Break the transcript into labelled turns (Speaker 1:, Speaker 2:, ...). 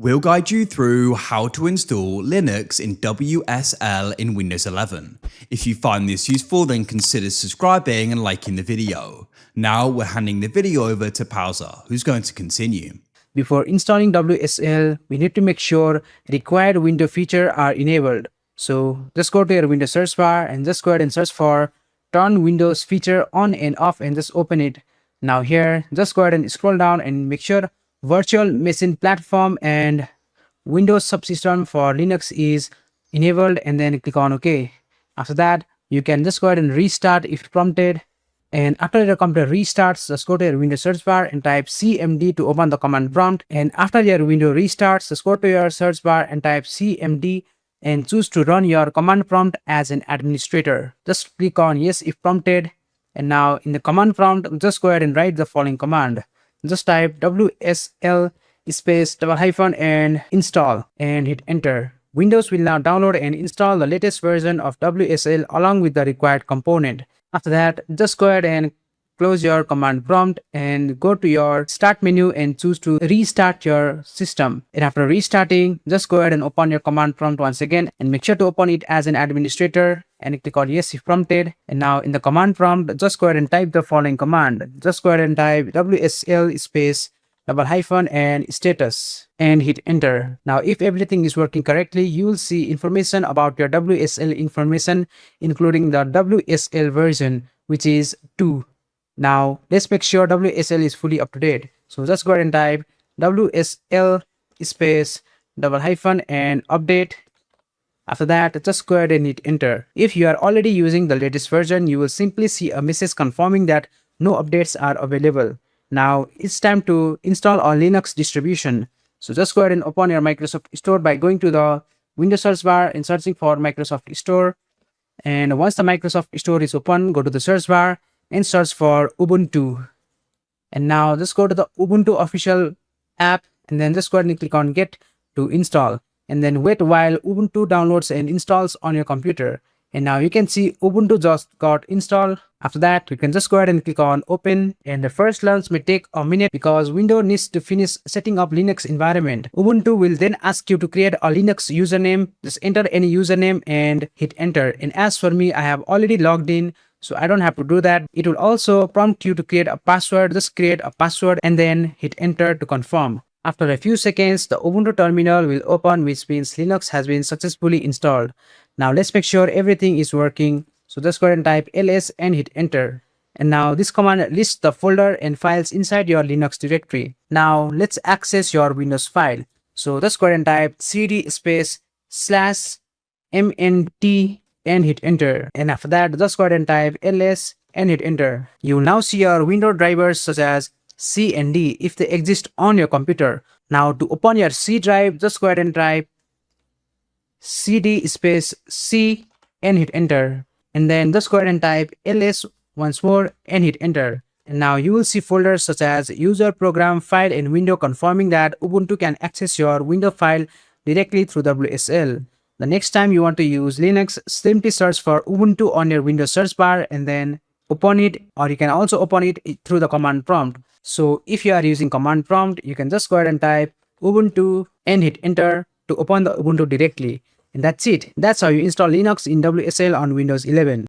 Speaker 1: We'll guide you through how to install Linux in WSL in Windows 11. If you find this useful, then consider subscribing and liking the video. Now we're handing the video over to Pausa, who's going to continue.
Speaker 2: Before installing WSL, we need to make sure required window features are enabled. So just go to your Windows search bar and just go ahead and search for turn Windows feature on and off and just open it. Now here, just go ahead and scroll down and make sure virtual machine platform and Windows subsystem for Linux is enabled, and then click on OK. After that, you can just go ahead and restart if prompted. And after your computer restarts, just go to your Windows search bar and type cmd to open the command prompt. And after your window restarts, just go to your search bar and type cmd and choose to run your command prompt as an administrator. Just click on yes if prompted. And now in the command prompt, just go ahead and write the following command. Just type WSL space -- and install and hit enter. Windows will now download and install the latest version of WSL along with the required component. After that, just go ahead and close your command prompt and go to your start menu and choose to restart your system. And after restarting, just go ahead and open your command prompt once again and make sure to open it as an administrator and click on yes if prompted. And now in the command prompt, just go ahead and type the following command. Just go ahead and type WSL space -- and status and hit enter. Now if everything is working correctly, you will see information about your WSL information, including the WSL version, which is 2. Now let's make sure WSL is fully up to date. So just go ahead and type WSL space -- and update. After that, just go ahead and hit enter. If you are already using the latest version, you will simply see a message confirming that no updates are available. Now it's time to install our Linux distribution. So just go ahead and open your Microsoft Store by going to the Windows search bar and searching for Microsoft Store. And once the Microsoft Store is open, go to the search bar and search for Ubuntu. And now just go to the Ubuntu official app and then just go ahead and click on get to install. And then wait while Ubuntu downloads and installs on your computer. And now you can see Ubuntu just got installed. After that, you can just go ahead and click on open. And the first launch may take a minute because Windows needs to finish setting up Linux environment. Ubuntu will then ask you to create a Linux username. Just enter any username and hit enter. And as for me, I have already logged in, so I don't have to do that. It will also prompt you to create a password. Just create a password and then hit enter to confirm. After a few seconds, the Ubuntu terminal will open, which means Linux has been successfully installed. Now let's make sure everything is working. So just go ahead and type ls and hit enter. And now this command lists the folder and files inside your Linux directory. Now let's access your Windows file. So just go ahead and type cd space /mnt and hit enter. And after that, just go ahead and type ls and hit enter. You will now see your Windows drivers such as C and D if they exist on your computer. Now to open your C drive, just go ahead and type cd space C and hit enter. And then just go ahead and type ls once more and hit enter. And now you will see folders such as user, program, file, and window confirming that Ubuntu can access your window file directly through WSL. The next time you want to use Linux, simply search for Ubuntu on your Windows search bar and then open it, or you can also open it through the command prompt. So if you are using command prompt, you can just go ahead and type Ubuntu and hit enter to open the Ubuntu directly. And that's it. That's how you install Linux in WSL on Windows 11.